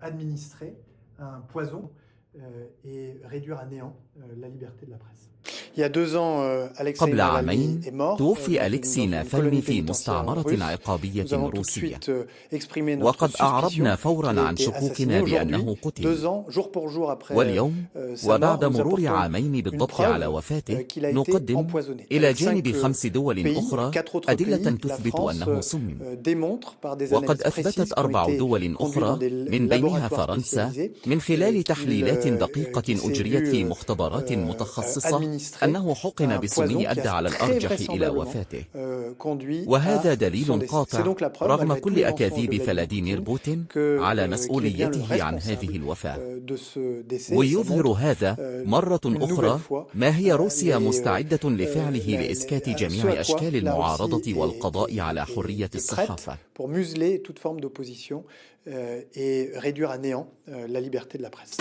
administrer un poison et réduire à néant la liberté de la presse. قبل عامين توفي أليكسي نافالني في مستعمرة عقابية روسية، وقد أعربنا فورا عن شكوكنا بأنه قتل. واليوم وبعد مرور عامين بالضبط على وفاته نقدم إلى جانب 5 دول أخرى أدلة تثبت أنه سمم. وقد أثبتت 4 دول أخرى من بينها فرنسا من خلال تحليلات دقيقة أجريت في مختبرات متخصصة أنه حقن بسم أدى على الأرجح إلى وفاته. وهذا دليل قاطع رغم كل أكاذيب فلاديمير بوتين على مسؤوليته عن هذه الوفاة. ويظهر هذا مرة أخرى ما هي روسيا مستعدة لفعله لإسكات جميع أشكال المعارضة والقضاء على حرية الصحافة. et réduire à néant la liberté de la presse.